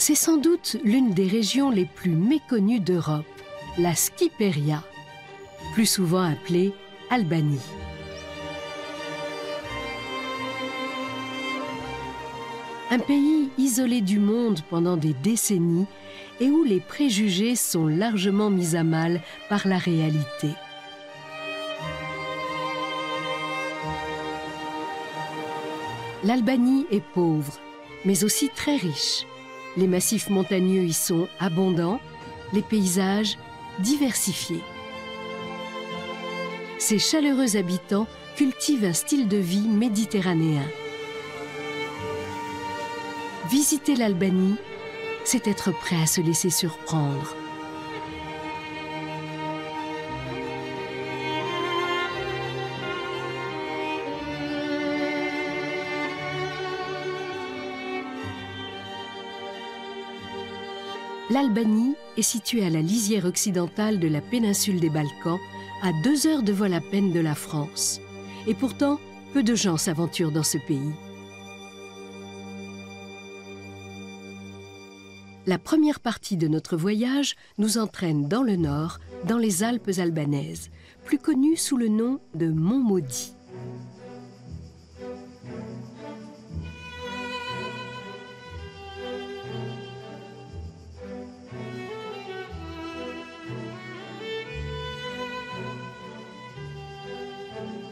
C'est sans doute l'une des régions les plus méconnues d'Europe, la Skipéria, plus souvent appelée Albanie. Un pays isolé du monde pendant des décennies et où les préjugés sont largement mis à mal par la réalité. L'Albanie est pauvre, mais aussi très riche. Les massifs montagneux y sont abondants, les paysages diversifiés. Ses chaleureux habitants cultivent un style de vie méditerranéen. Visiter l'Albanie, c'est être prêt à se laisser surprendre. L'Albanie est située à la lisière occidentale de la péninsule des Balkans, à 2 heures de vol à peine de la France. Et pourtant, peu de gens s'aventurent dans ce pays. La première partie de notre voyage nous entraîne dans le nord, dans les Alpes albanaises, plus connues sous le nom de Mont Maudit.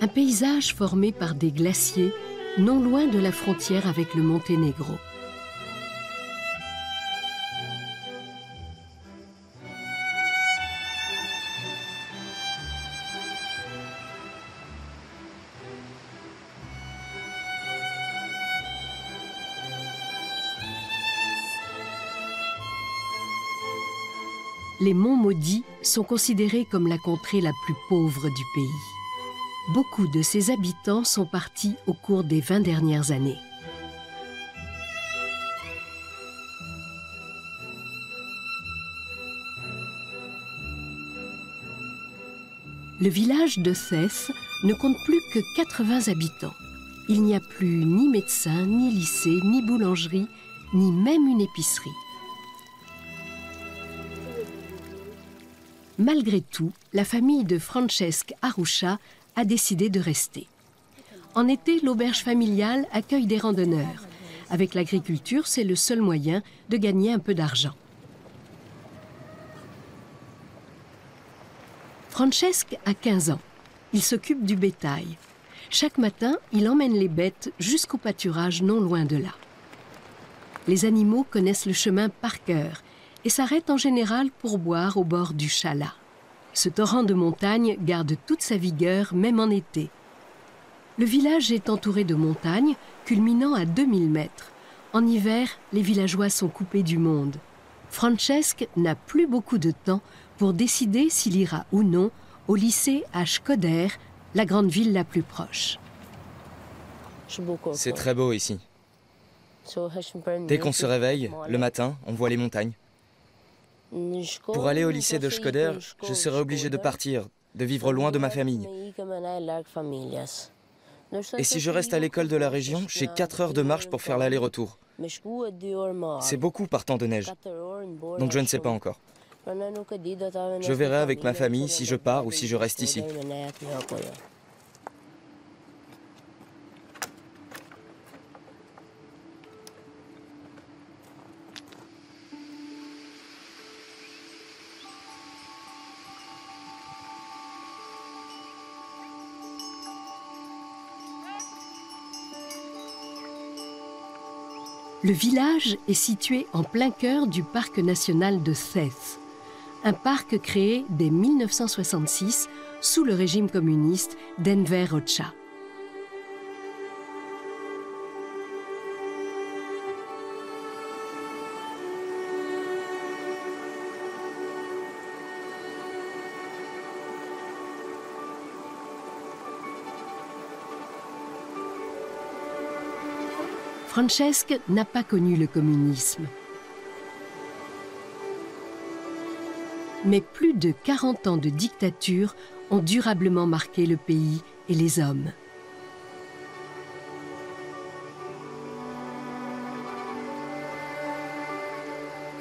Un paysage formé par des glaciers, non loin de la frontière avec le Monténégro. Les monts Maudits sont considérés comme la contrée la plus pauvre du pays. Beaucoup de ses habitants sont partis au cours des 20 dernières années. Le village de Thès ne compte plus que 80 habitants. Il n'y a plus ni médecin, ni lycée, ni boulangerie, ni même une épicerie. Malgré tout, la famille de Francesc Arrucha a décidé de rester. En été, l'auberge familiale accueille des randonneurs. Avec l'agriculture, c'est le seul moyen de gagner un peu d'argent. Francesc a 15 ans. Il s'occupe du bétail. Chaque matin, il emmène les bêtes jusqu'au pâturage non loin de là. Les animaux connaissent le chemin par cœur et s'arrêtent en général pour boire au bord du Chala. Ce torrent de montagne garde toute sa vigueur, même en été. Le village est entouré de montagnes, culminant à 2000 mètres. En hiver, les villageois sont coupés du monde. Francesc n'a plus beaucoup de temps pour décider s'il ira ou non au lycée à Shkodër, la grande ville la plus proche. C'est très beau ici. Dès qu'on se réveille, le matin, on voit les montagnes. Pour aller au lycée de Shkodër, je serai obligé de partir, de vivre loin de ma famille. Et si je reste à l'école de la région, j'ai 4 heures de marche pour faire l'aller-retour. C'est beaucoup par temps de neige, donc je ne sais pas encore. Je verrai avec ma famille si je pars ou si je reste ici. Le village est situé en plein cœur du parc national de Thès, un parc créé dès 1966 sous le régime communiste d'Enver Hoxha. Francesc n'a pas connu le communisme. Mais plus de 40 ans de dictature ont durablement marqué le pays et les hommes.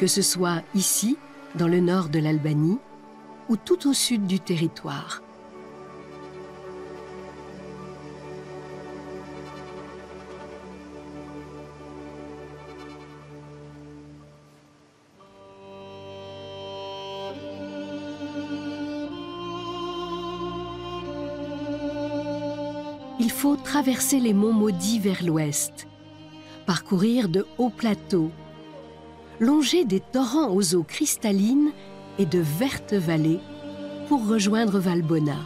que ce soit ici, dans le nord de l'Albanie, ou tout au sud du territoire. Il faut traverser les monts maudits vers l'ouest, parcourir de hauts plateaux, longer des torrents aux eaux cristallines et de vertes vallées pour rejoindre Valbona.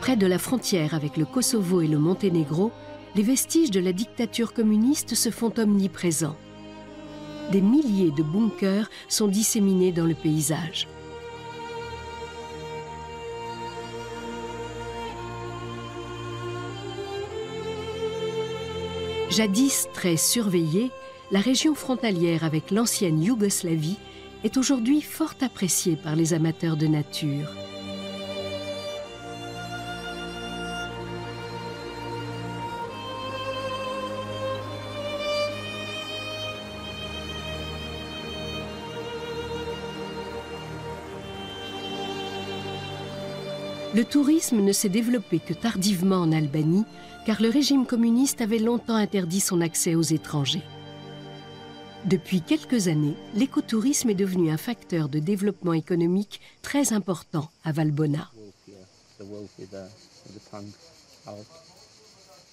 Près de la frontière avec le Kosovo et le Monténégro, les vestiges de la dictature communiste se font omniprésents. Des milliers de bunkers sont disséminés dans le paysage. Jadis très surveillée, la région frontalière avec l'ancienne Yougoslavie est aujourd'hui fort appréciée par les amateurs de nature. Le tourisme ne s'est développé que tardivement en Albanie, car le régime communiste avait longtemps interdit son accès aux étrangers. Depuis quelques années, l'écotourisme est devenu un facteur de développement économique très important à Valbona.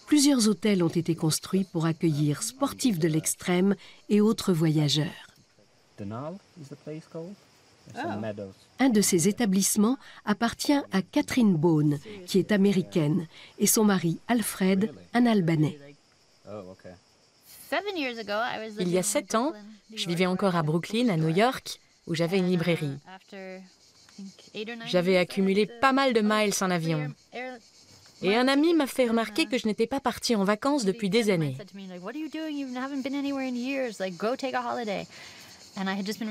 Plusieurs hôtels ont été construits pour accueillir sportifs de l'extrême et autres voyageurs. Un de ces établissements appartient à Catherine Bone, qui est américaine, et son mari Alfred, un Albanais. Il y a 7 ans, je vivais encore à Brooklyn, à New York, où j'avais une librairie. J'avais accumulé pas mal de miles en avion. Et un ami m'a fait remarquer que je n'étais pas partie en vacances depuis des années.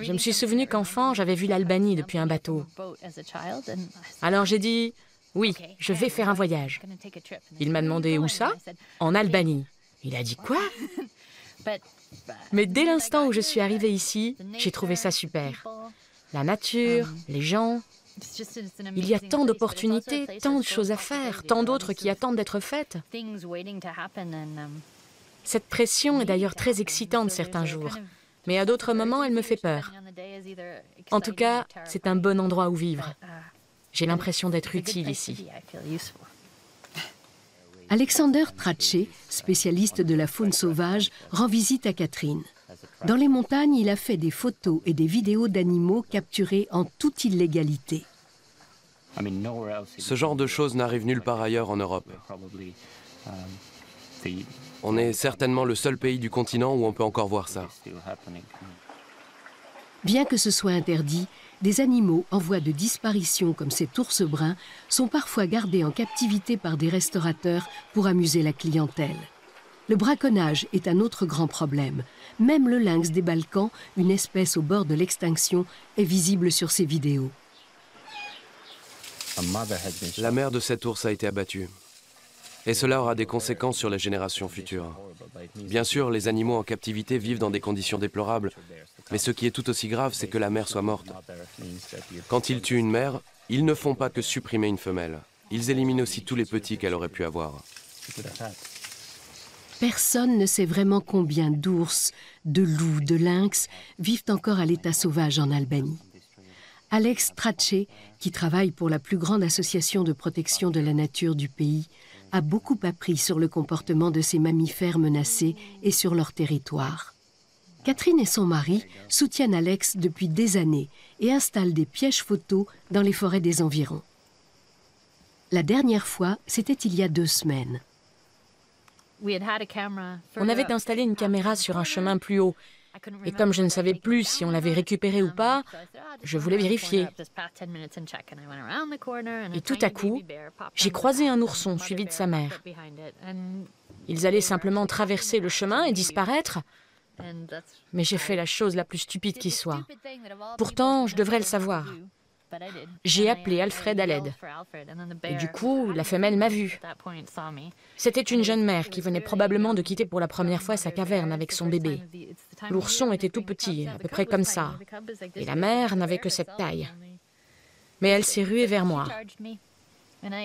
Je me suis souvenu qu'enfant, j'avais vu l'Albanie depuis un bateau. Alors j'ai dit, oui, je vais faire un voyage. Il m'a demandé où ça? En Albanie. Il a dit quoi? Mais dès l'instant où je suis arrivée ici, j'ai trouvé ça super. La nature, les gens. Il y a tant d'opportunités, tant de choses à faire, tant d'autres qui attendent d'être faites. Cette pression est d'ailleurs très excitante certains jours. Mais à d'autres moments, elle me fait peur. En tout cas, c'est un bon endroit où vivre. J'ai l'impression d'être utile ici. Alexander Trache, spécialiste de la faune sauvage, rend visite à Catherine. Dans les montagnes, il a fait des photos et des vidéos d'animaux capturés en toute illégalité. Ce genre de choses n'arrive nulle part ailleurs en Europe. On est certainement le seul pays du continent où on peut encore voir ça. Bien que ce soit interdit, des animaux en voie de disparition comme cet ours brun sont parfois gardés en captivité par des restaurateurs pour amuser la clientèle. Le braconnage est un autre grand problème. Même le lynx des Balkans, une espèce au bord de l'extinction, est visible sur ces vidéos. La mère de cet ours a été abattue. Et cela aura des conséquences sur les générations futures. Bien sûr, les animaux en captivité vivent dans des conditions déplorables, mais ce qui est tout aussi grave, c'est que la mère soit morte. Quand ils tuent une mère, ils ne font pas que supprimer une femelle. Ils éliminent aussi tous les petits qu'elle aurait pu avoir. Personne ne sait vraiment combien d'ours, de loups, de lynx vivent encore à l'état sauvage en Albanie. Alex Trache, qui travaille pour la plus grande association de protection de la nature du pays, a beaucoup appris sur le comportement de ces mammifères menacés et sur leur territoire. Catherine et son mari soutiennent Alex depuis des années et installent des pièges photos dans les forêts des environs. La dernière fois, c'était il y a 2 semaines. On avait installé une caméra sur un chemin plus haut. Et comme je ne savais plus si on l'avait récupérée ou pas, je voulais vérifier. Et tout à coup, j'ai croisé un ourson suivi de sa mère. Ils allaient simplement traverser le chemin et disparaître. Mais j'ai fait la chose la plus stupide qui soit. Pourtant, je devrais le savoir. J'ai appelé Alfred à l'aide. Et du coup, la femelle m'a vue. C'était une jeune mère qui venait probablement de quitter pour la première fois sa caverne avec son bébé. L'ourson était tout petit, à peu près comme ça. Et la mère n'avait que cette taille. Mais elle s'est ruée vers moi.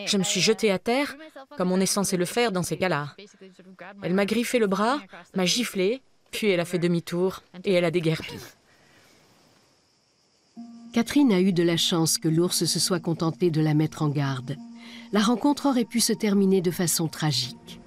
Je me suis jetée à terre, comme on est censé le faire dans ces cas-là. Elle m'a griffé le bras, m'a giflé, puis elle a fait demi-tour et elle a déguerpi. Catherine a eu de la chance que l'ours se soit contenté de la mettre en garde. La rencontre aurait pu se terminer de façon tragique.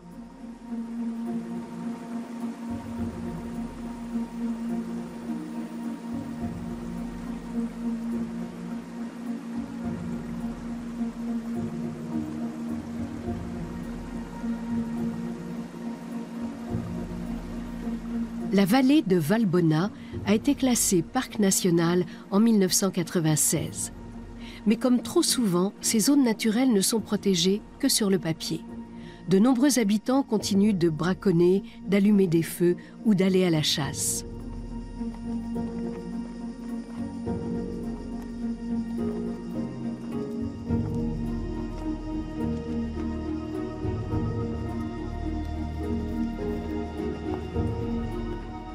La vallée de Valbona a été classée parc national en 1996. Mais comme trop souvent, ces zones naturelles ne sont protégées que sur le papier. De nombreux habitants continuent de braconner, d'allumer des feux ou d'aller à la chasse.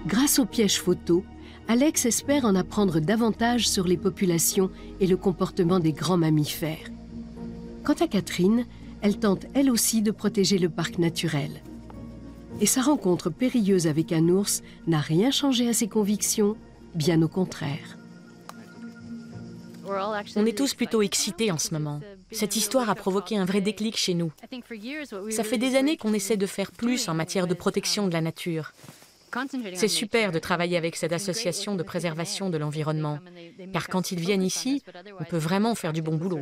Grâce aux pièges photos, Alex espère en apprendre davantage sur les populations et le comportement des grands mammifères. Quant à Catherine, elle tente elle aussi de protéger le parc naturel. Et sa rencontre périlleuse avec un ours n'a rien changé à ses convictions, bien au contraire. On est tous plutôt excités en ce moment. Cette histoire a provoqué un vrai déclic chez nous. Ça fait des années qu'on essaie de faire plus en matière de protection de la nature. C'est super de travailler avec cette association de préservation de l'environnement, car quand ils viennent ici, on peut vraiment faire du bon boulot.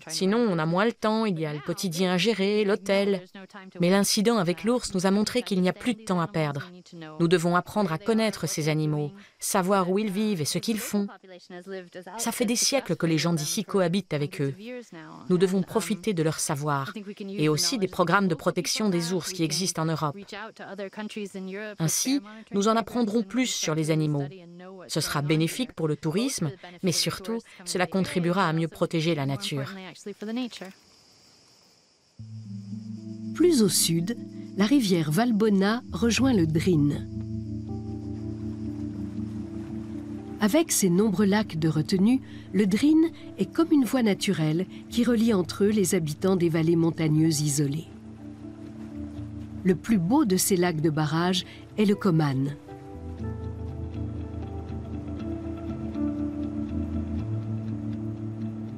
Sinon, on a moins le temps, il y a le quotidien à gérer, l'hôtel. Mais l'incident avec l'ours nous a montré qu'il n'y a plus de temps à perdre. Nous devons apprendre à connaître ces animaux, savoir où ils vivent et ce qu'ils font. Ça fait des siècles que les gens d'ici cohabitent avec eux. Nous devons profiter de leur savoir, et aussi des programmes de protection des ours qui existent en Europe. Ainsi, nous en apprendrons plus sur les animaux. Ce sera bénéfique pour le tourisme, mais surtout, cela contribuera à mieux protéger la nature. Plus au sud, la rivière Valbona rejoint le Drin. Avec ses nombreux lacs de retenue, le Drin est comme une voie naturelle qui relie entre eux les habitants des vallées montagneuses isolées. Le plus beau de ces lacs de barrage est le Koman.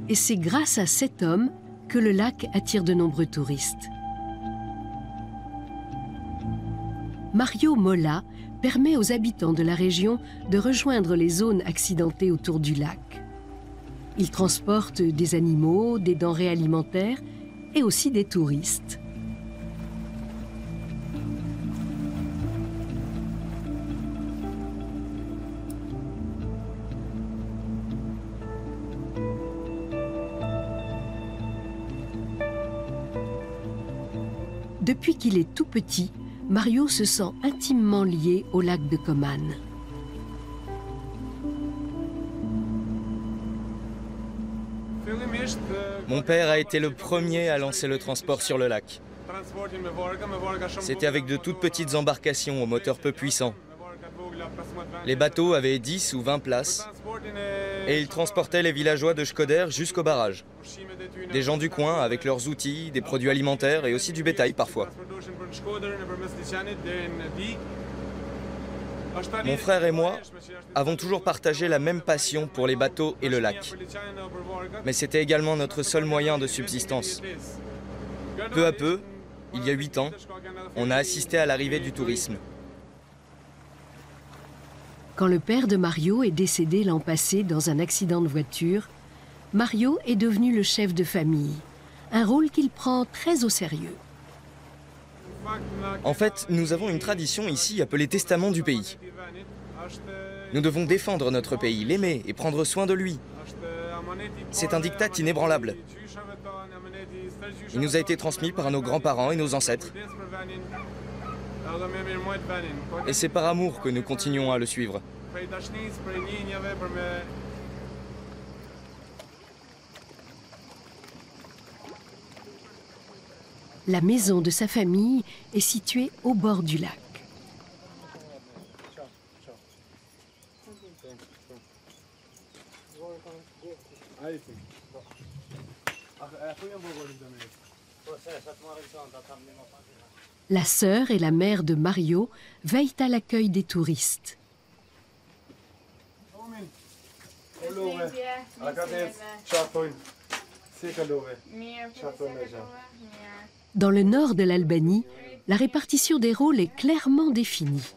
Et c'est grâce à cet homme que le lac attire de nombreux touristes. Mario Mola permet aux habitants de la région de rejoindre les zones accidentées autour du lac. Il transporte des animaux, des denrées alimentaires et aussi des touristes. Depuis qu'il est tout petit, Mario se sent intimement lié au lac de Koman. Mon père a été le premier à lancer le transport sur le lac. C'était avec de toutes petites embarcations au moteur peu puissant. Les bateaux avaient 10 ou 20 places et ils transportaient les villageois de Shkoder jusqu'au barrage. Des gens du coin avec leurs outils, des produits alimentaires et aussi du bétail parfois. Mon frère et moi avons toujours partagé la même passion pour les bateaux et le lac. Mais c'était également notre seul moyen de subsistance. Peu à peu, il y a 8 ans, on a assisté à l'arrivée du tourisme. Quand le père de Mario est décédé l'an passé dans un accident de voiture, Mario est devenu le chef de famille, un rôle qu'il prend très au sérieux. En fait, nous avons une tradition ici appelée testament du pays. Nous devons défendre notre pays, l'aimer et prendre soin de lui. C'est un diktat inébranlable. Il nous a été transmis par nos grands-parents et nos ancêtres. Et c'est par amour que nous continuons à le suivre. La maison de sa famille est située au bord du lac. La sœur et la mère de Mario veillent à l'accueil des touristes. Dans le nord de l'Albanie, la répartition des rôles est clairement définie.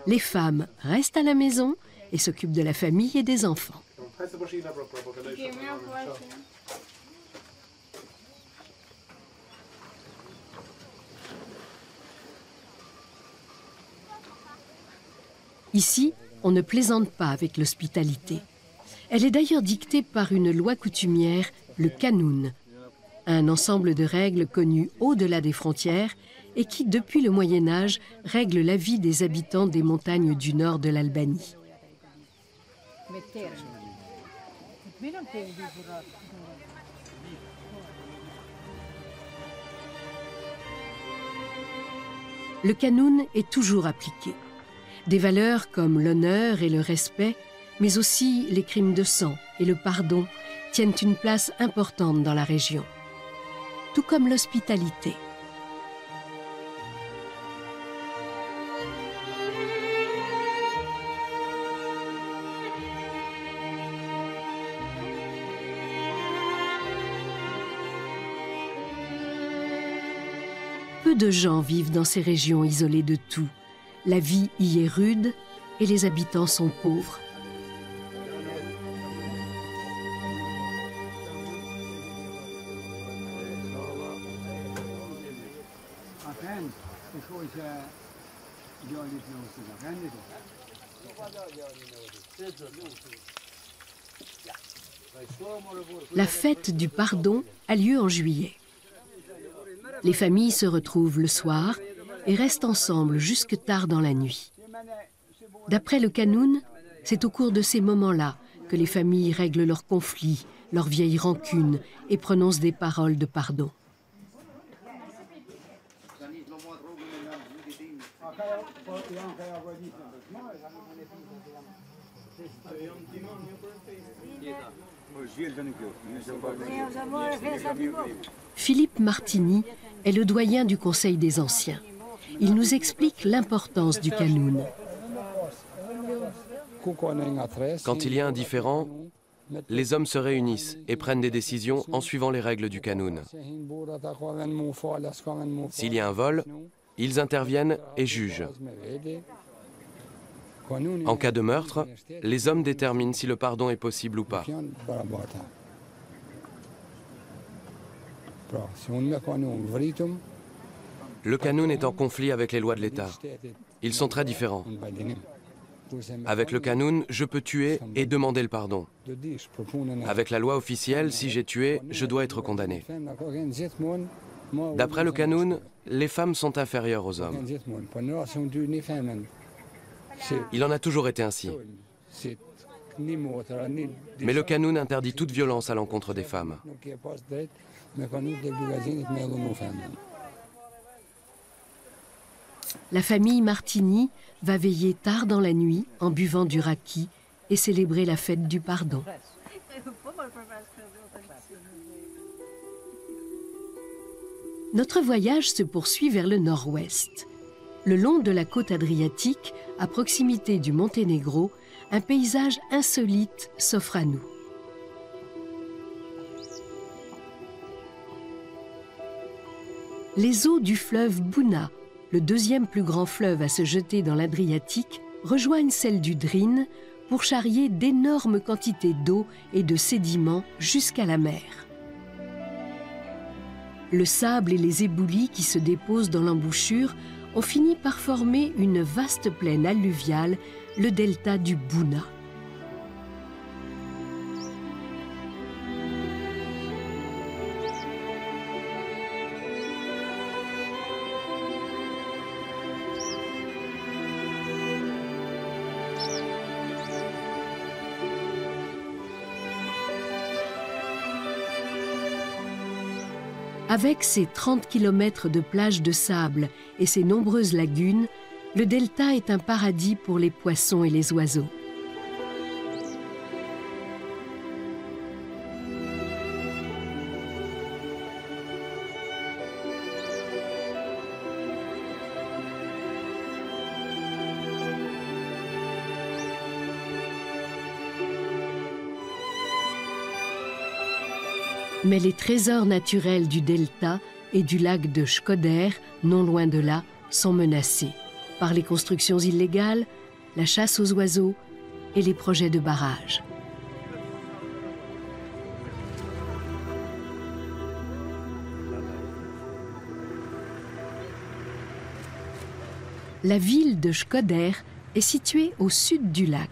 Les femmes restent à la maison et s'occupent de la famille et des enfants. Ici, on ne plaisante pas avec l'hospitalité. Elle est d'ailleurs dictée par une loi coutumière, le Kanun, un ensemble de règles connues au-delà des frontières et qui, depuis le Moyen Âge, règle la vie des habitants des montagnes du nord de l'Albanie. Le Kanun est toujours appliqué. Des valeurs comme l'honneur et le respect, mais aussi les crimes de sang et le pardon tiennent une place importante dans la région, tout comme l'hospitalité. Peu de gens vivent dans ces régions isolées de tout. La vie y est rude et les habitants sont pauvres. La fête du pardon a lieu en juillet. Les familles se retrouvent le soir et restent ensemble jusque tard dans la nuit. D'après le Kanun, c'est au cours de ces moments-là que les familles règlent leurs conflits, leurs vieilles rancunes et prononcent des paroles de pardon. Philippe Martini est le doyen du Conseil des Anciens. Il nous explique l'importance du Kanun. Quand il y a un différend, les hommes se réunissent et prennent des décisions en suivant les règles du Kanun. S'il y a un vol, ils interviennent et jugent. En cas de meurtre, les hommes déterminent si le pardon est possible ou pas. Le Kanun est en conflit avec les lois de l'État. Ils sont très différents. Avec le Kanun, je peux tuer et demander le pardon. Avec la loi officielle, si j'ai tué, je dois être condamné. D'après le Kanun, les femmes sont inférieures aux hommes. Il en a toujours été ainsi. Mais le Kanun interdit toute violence à l'encontre des femmes. La famille Martini va veiller tard dans la nuit en buvant du raki et célébrer la fête du pardon. Notre voyage se poursuit vers le nord-ouest. Le long de la côte adriatique, à proximité du Monténégro, un paysage insolite s'offre à nous. Les eaux du fleuve Buna, le deuxième plus grand fleuve à se jeter dans l'Adriatique, rejoignent celles du Drin pour charrier d'énormes quantités d'eau et de sédiments jusqu'à la mer. Le sable et les éboulis qui se déposent dans l'embouchure ont fini par former une vaste plaine alluviale, le delta du Buna. Avec ses 30 km de plages de sable et ses nombreuses lagunes, le delta est un paradis pour les poissons et les oiseaux. Mais les trésors naturels du delta et du lac de Shkodër, non loin de là, sont menacés par les constructions illégales, la chasse aux oiseaux et les projets de barrages. La ville de Shkodër est située au sud du lac.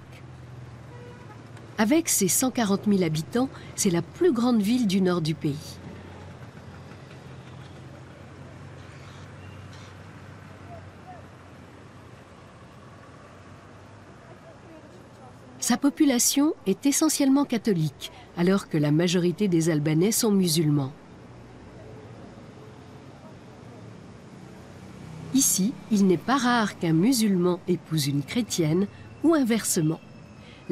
Avec ses 140 000 habitants, c'est la plus grande ville du nord du pays. Sa population est essentiellement catholique, alors que la majorité des Albanais sont musulmans. Ici, il n'est pas rare qu'un musulman épouse une chrétienne ou inversement.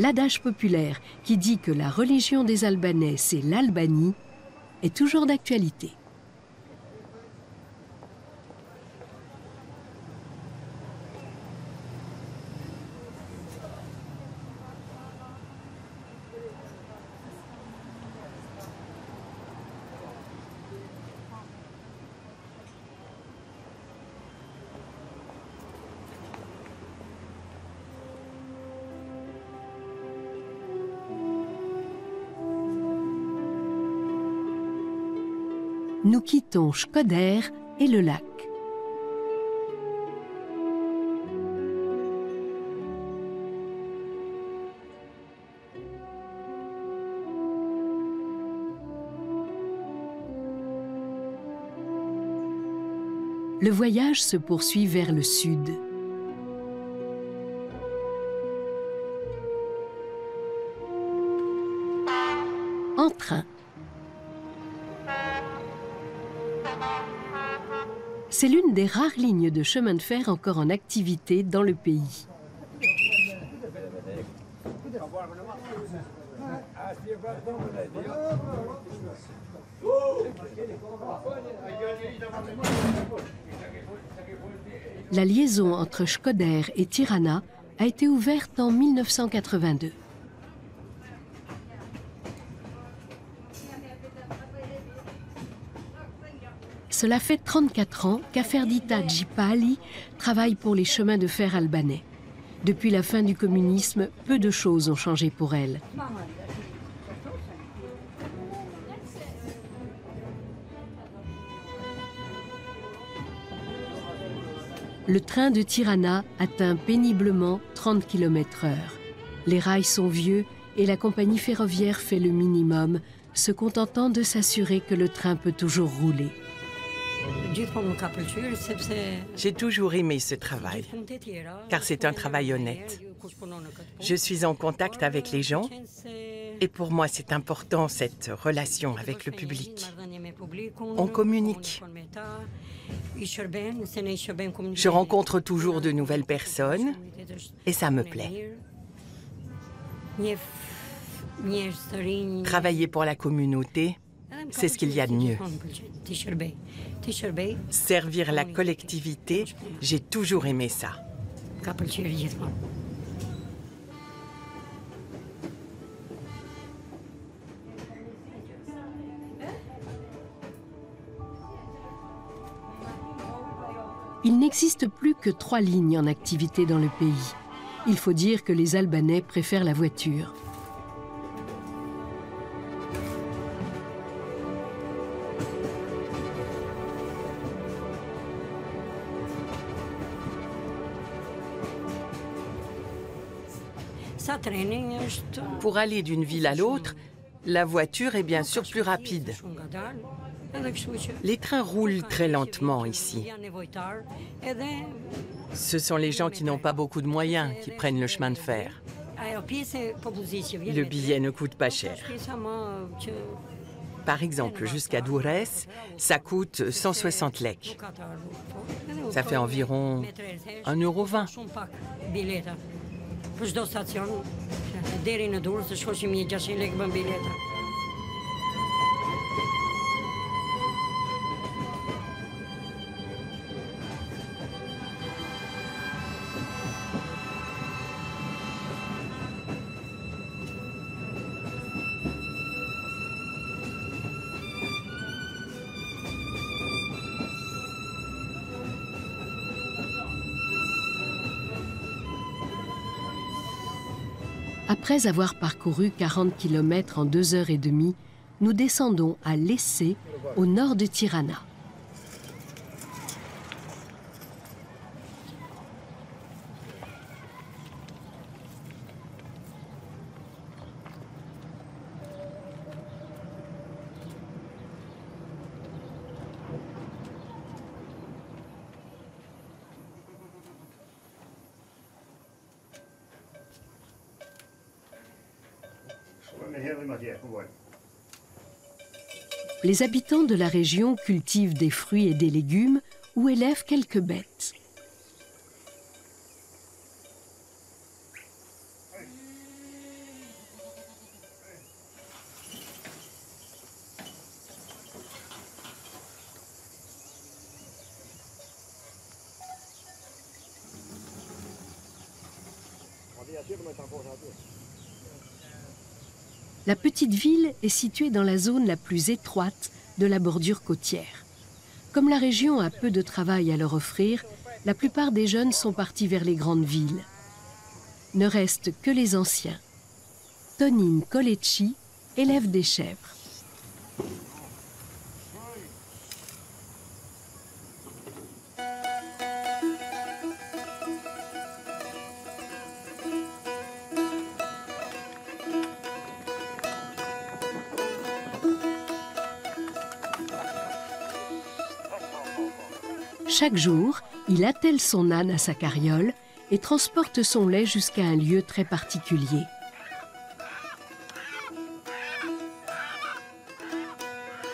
L'adage populaire qui dit que la religion des Albanais, c'est l'Albanie, est toujours d'actualité. Nous quittons Shkodër et le lac. Le voyage se poursuit vers le sud. En train. C'est l'une des rares lignes de chemin de fer encore en activité dans le pays. La liaison entre Shkodër et Tirana a été ouverte en 1982. Cela fait 34 ans qu'Aferdita Djipali travaille pour les chemins de fer albanais. Depuis la fin du communisme, peu de choses ont changé pour elle. Le train de Tirana atteint péniblement 30 km/h. Les rails sont vieux et la compagnie ferroviaire fait le minimum, se contentant de s'assurer que le train peut toujours rouler. J'ai toujours aimé ce travail, car c'est un travail honnête. Je suis en contact avec les gens, et pour moi c'est important cette relation avec le public. On communique. Je rencontre toujours de nouvelles personnes, et ça me plaît. Travailler pour la communauté, c'est ce qu'il y a de mieux. Servir la collectivité, j'ai toujours aimé ça. Il n'existe plus que 3 lignes en activité dans le pays. Il faut dire que les Albanais préfèrent la voiture. Pour aller d'une ville à l'autre, la voiture est bien sûr plus rapide. Les trains roulent très lentement ici. Ce sont les gens qui n'ont pas beaucoup de moyens qui prennent le chemin de fer. Le billet ne coûte pas cher. Par exemple, jusqu'à Durrës, ça coûte 160 lek. Ça fait environ 1,20 €. Après avoir parcouru 40 km en 2 heures et demie, nous descendons à Lecce, au nord de Tirana. Les habitants de la région cultivent des fruits et des légumes ou élèvent quelques bêtes. La petite ville est située dans la zone la plus étroite de la bordure côtière. Comme la région a peu de travail à leur offrir, la plupart des jeunes sont partis vers les grandes villes. Ne restent que les anciens. Tonine Colecci élève des chèvres. Chaque jour, il attelle son âne à sa carriole et transporte son lait jusqu'à un lieu très particulier.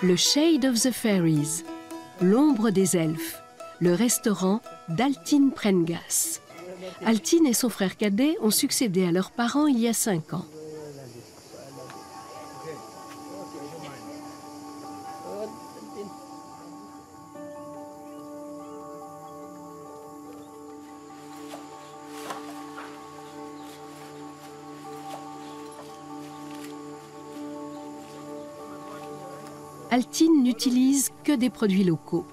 Le Shade of the Fairies, l'ombre des elfes, le restaurant d'Altin Prengas. Altin et son frère cadet ont succédé à leurs parents il y a 5 ans. Altin n'utilise que des produits locaux.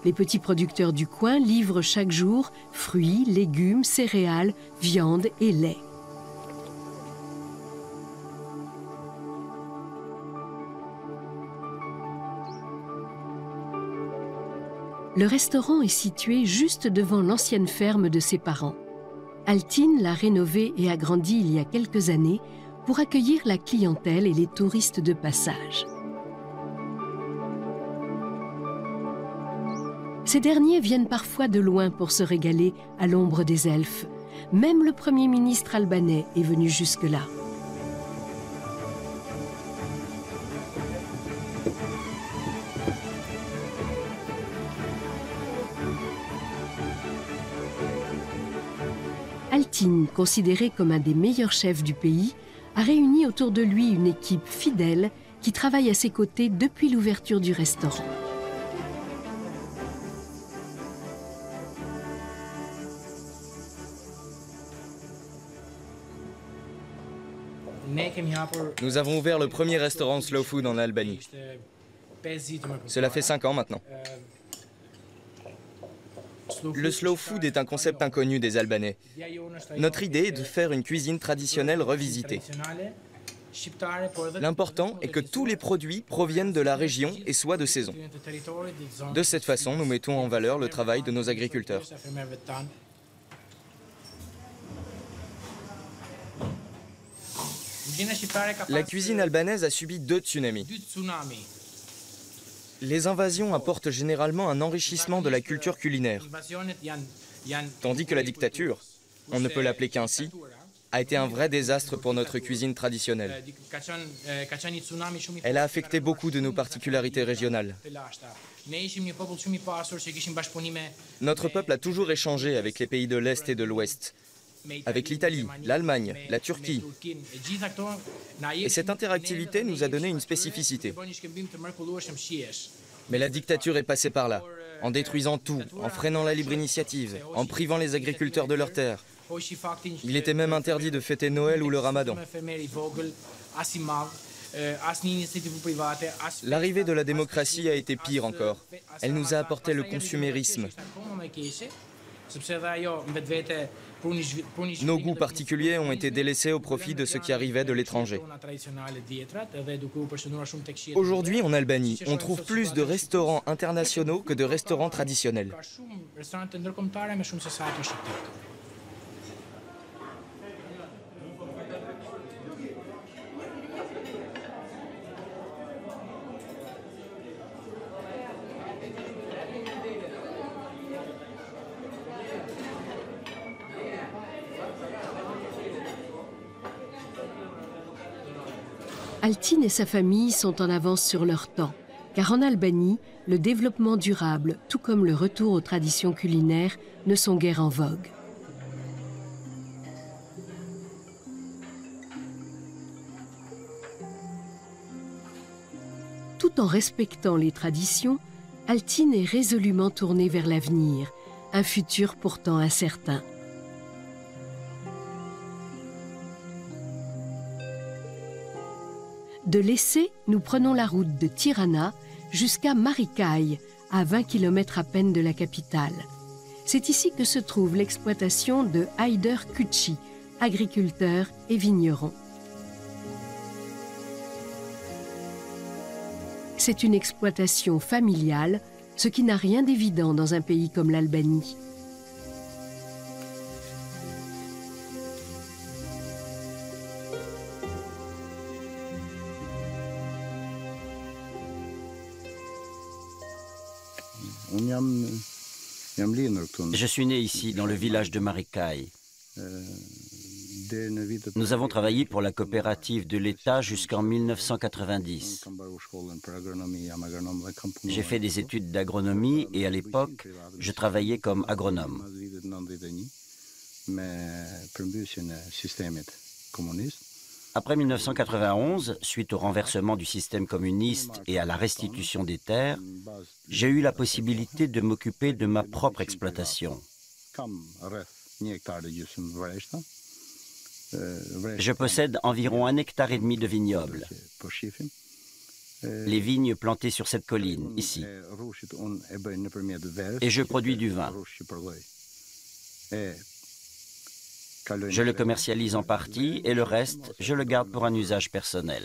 Les petits producteurs du coin livrent chaque jour fruits, légumes, céréales, viande et lait. Le restaurant est situé juste devant l'ancienne ferme de ses parents. Altin l'a rénové et agrandi il y a quelques années pour accueillir la clientèle et les touristes de passage. Ces derniers viennent parfois de loin pour se régaler à l'ombre des elfes. Même le Premier ministre albanais est venu jusque-là. Altin, considéré comme un des meilleurs chefs du pays, a réuni autour de lui une équipe fidèle qui travaille à ses côtés depuis l'ouverture du restaurant. Nous avons ouvert le premier restaurant slow food en Albanie. Cela fait 5 ans maintenant. Le slow food est un concept inconnu des Albanais. Notre idée est de faire une cuisine traditionnelle revisitée. L'important est que tous les produits proviennent de la région et soient de saison. De cette façon, nous mettons en valeur le travail de nos agriculteurs. La cuisine albanaise a subi 2 tsunamis. Les invasions apportent généralement un enrichissement de la culture culinaire, tandis que la dictature, on ne peut l'appeler qu'ainsi, a été un vrai désastre pour notre cuisine traditionnelle. Elle a affecté beaucoup de nos particularités régionales. Notre peuple a toujours échangé avec les pays de l'Est et de l'Ouest, avec l'Italie, l'Allemagne, la Turquie. Et cette interactivité nous a donné une spécificité. Mais la dictature est passée par là, en détruisant tout, en freinant la libre initiative, en privant les agriculteurs de leurs terres. Il était même interdit de fêter Noël ou le Ramadan. L'arrivée de la démocratie a été pire encore. Elle nous a apporté le consumérisme. Nos goûts particuliers ont été délaissés au profit de ce qui arrivait de l'étranger. Aujourd'hui, en Albanie, on trouve plus de restaurants internationaux que de restaurants traditionnels. Altin et sa famille sont en avance sur leur temps, car en Albanie, le développement durable, tout comme le retour aux traditions culinaires, ne sont guère en vogue. Tout en respectant les traditions, Altin est résolument tournée vers l'avenir, un futur pourtant incertain. De l'Essai, nous prenons la route de Tirana jusqu'à Marikaj, à 20 km à peine de la capitale. C'est ici que se trouve l'exploitation de Haider Küçü, agriculteur et vigneron. C'est une exploitation familiale, ce qui n'a rien d'évident dans un pays comme l'Albanie. Je suis né ici, dans le village de Marikaj. Nous avons travaillé pour la coopérative de l'État jusqu'en 1990. J'ai fait des études d'agronomie et à l'époque, je travaillais comme agronome. Après 1991, suite au renversement du système communiste et à la restitution des terres, j'ai eu la possibilité de m'occuper de ma propre exploitation. Je possède environ 1,5 hectare de vignobles. Les vignes plantées sur cette colline, ici. Et je produis du vin. Je le commercialise en partie et le reste, je le garde pour un usage personnel.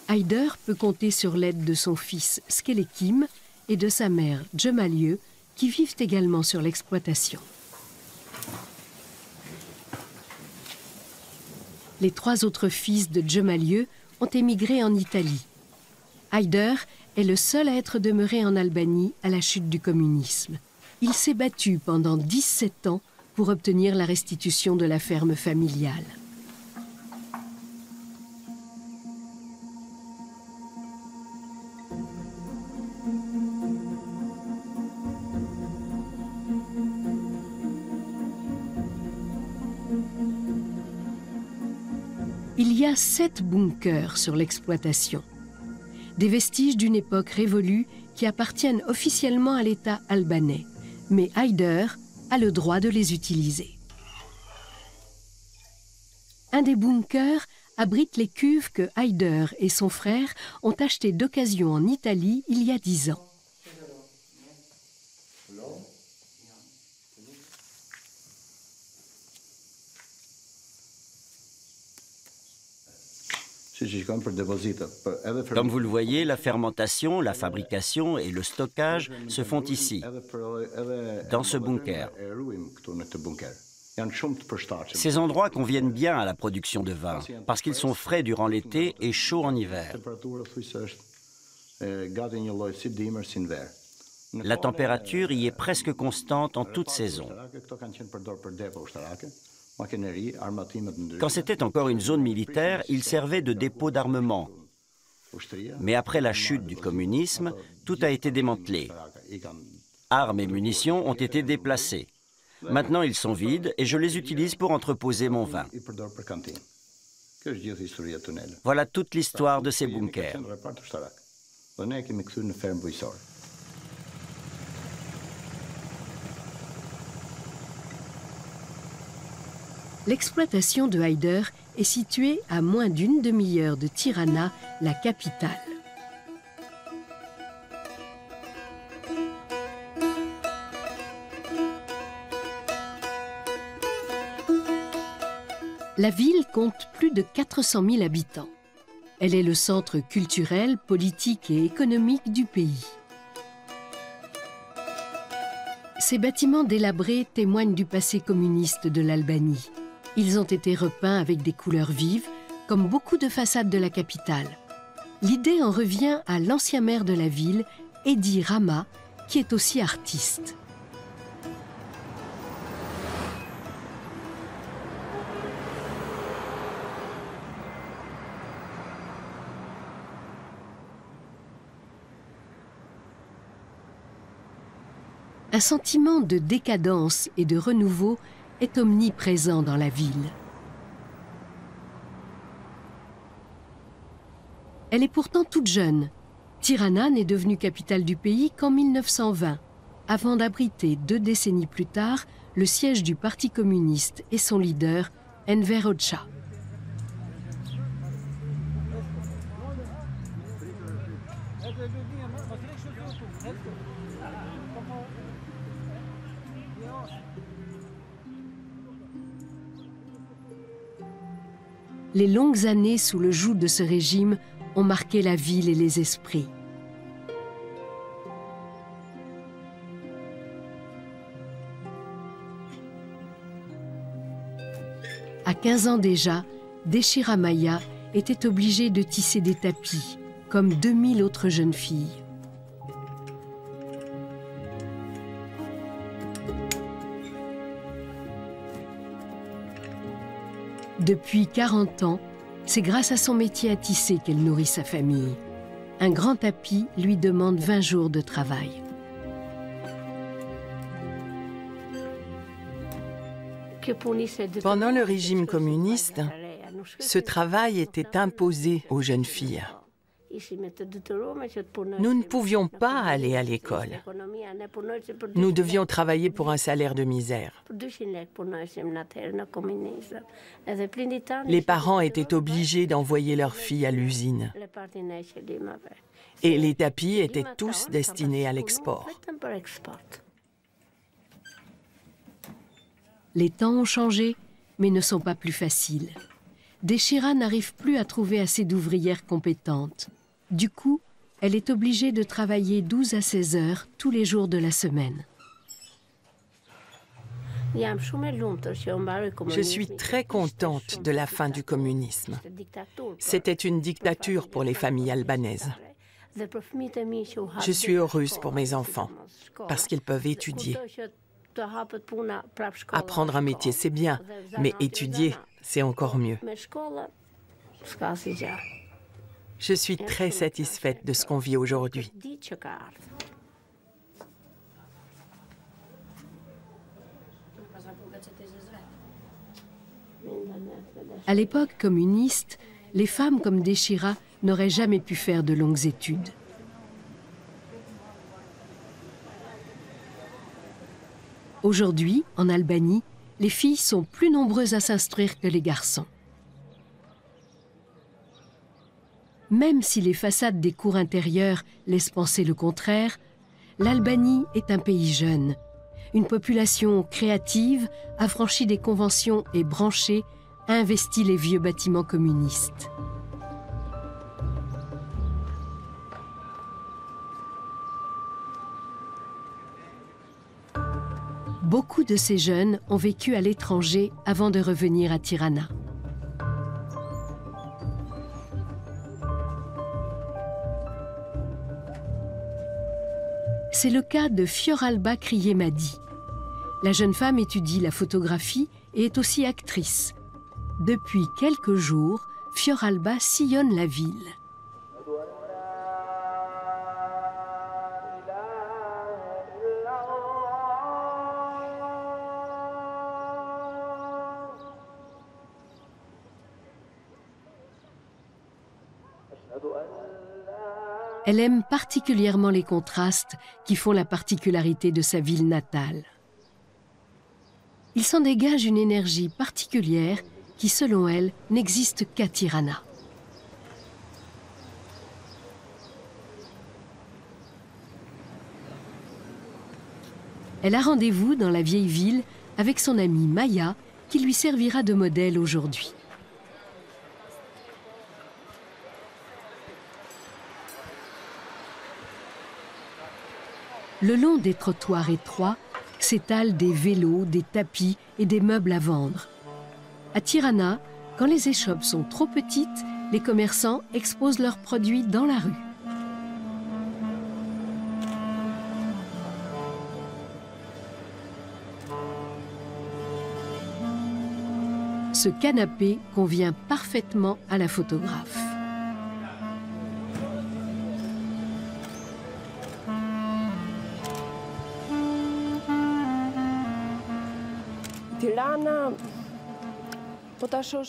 Haider peut compter sur l'aide de son fils Skelekim et de sa mère Djemalieu, qui vivent également sur l'exploitation. Les 3 autres fils de Djemalieu ont émigré en Italie. Haider est le seul à être demeuré en Albanie à la chute du communisme. Il s'est battu pendant 17 ans pour obtenir la restitution de la ferme familiale. Il y a 7 bunkers sur l'exploitation. Des vestiges d'une époque révolue qui appartiennent officiellement à l'État albanais. Mais Haider a le droit de les utiliser. Un des bunkers abrite les cuves que Haider et son frère ont achetées d'occasion en Italie il y a 10 ans. Comme vous le voyez, la fermentation, la fabrication et le stockage se font ici, dans ce bunker. Ces endroits conviennent bien à la production de vin, parce qu'ils sont frais durant l'été et chauds en hiver. La température y est presque constante en toute saison. Quand c'était encore une zone militaire, il servait de dépôt d'armement. Mais après la chute du communisme, tout a été démantelé. Armes et munitions ont été déplacées. Maintenant, ils sont vides et je les utilise pour entreposer mon vin. Voilà toute l'histoire de ces bunkers. L'exploitation de Haider est située à moins d'une demi-heure de Tirana, la capitale. La ville compte plus de 400 000 habitants. Elle est le centre culturel, politique et économique du pays. Ces bâtiments délabrés témoignent du passé communiste de l'Albanie. Ils ont été repeints avec des couleurs vives, comme beaucoup de façades de la capitale. L'idée en revient à l'ancien maire de la ville, Edi Rama, qui est aussi artiste. Un sentiment de décadence et de renouveau est omniprésent dans la ville. Elle est pourtant toute jeune. Tirana n'est devenue capitale du pays qu'en 1920, avant d'abriter 2 décennies plus tard le siège du Parti communiste et son leader, Enver Hoxha. Les longues années sous le joug de ce régime ont marqué la ville et les esprits. À 15 ans déjà, Deshira Maya était obligée de tisser des tapis, comme 2000 autres jeunes filles. Depuis 40 ans, c'est grâce à son métier à tisser qu'elle nourrit sa famille. Un grand tapis lui demande 20 jours de travail. Pendant le régime communiste, ce travail était imposé aux jeunes filles. Nous ne pouvions pas aller à l'école. Nous devions travailler pour un salaire de misère. Les parents étaient obligés d'envoyer leurs filles à l'usine. Et les tapis étaient tous destinés à l'export. Les temps ont changé, mais ne sont pas plus faciles. Deshira n'arrive plus à trouver assez d'ouvrières compétentes. Du coup, elle est obligée de travailler 12 à 16 heures tous les jours de la semaine. Je suis très contente de la fin du communisme. C'était une dictature pour les familles albanaises. Je suis heureuse pour mes enfants, parce qu'ils peuvent étudier. Apprendre un métier, c'est bien, mais étudier, c'est encore mieux. Je suis très satisfaite de ce qu'on vit aujourd'hui. À l'époque communiste, les femmes comme Deshira n'auraient jamais pu faire de longues études. Aujourd'hui, en Albanie, les filles sont plus nombreuses à s'instruire que les garçons. Même si les façades des cours intérieures laissent penser le contraire, l'Albanie est un pays jeune. Une population créative, affranchie des conventions et branchée, a investi les vieux bâtiments communistes. Beaucoup de ces jeunes ont vécu à l'étranger avant de revenir à Tirana. C'est le cas de Fioralba Kriemadi. La jeune femme étudie la photographie et est aussi actrice. Depuis quelques jours, Fioralba sillonne la ville. Elle aime particulièrement les contrastes qui font la particularité de sa ville natale. Il s'en dégage une énergie particulière qui, selon elle, n'existe qu'à Tirana. Elle a rendez-vous dans la vieille ville avec son amie Maya, qui lui servira de modèle aujourd'hui. Le long des trottoirs étroits s'étalent des vélos, des tapis et des meubles à vendre. À Tirana, quand les échoppes sont trop petites, les commerçants exposent leurs produits dans la rue. Ce canapé convient parfaitement à la photographe.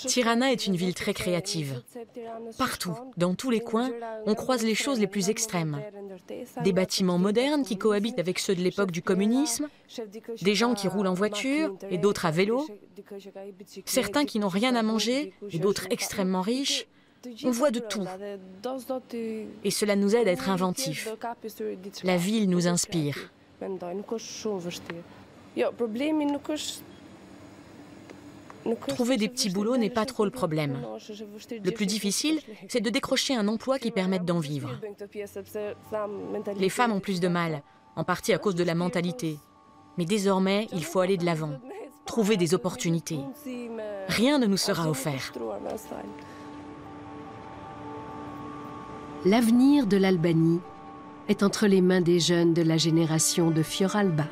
Tirana est une ville très créative. Partout, dans tous les coins, on croise les choses les plus extrêmes. Des bâtiments modernes qui cohabitent avec ceux de l'époque du communisme, des gens qui roulent en voiture et d'autres à vélo, certains qui n'ont rien à manger et d'autres extrêmement riches. On voit de tout. Et cela nous aide à être inventifs. La ville nous inspire. Trouver des petits boulots n'est pas trop le problème. Le plus difficile, c'est de décrocher un emploi qui permette d'en vivre. Les femmes ont plus de mal, en partie à cause de la mentalité. Mais désormais, il faut aller de l'avant, trouver des opportunités. Rien ne nous sera offert. L'avenir de l'Albanie est entre les mains des jeunes de la génération de Fioralba.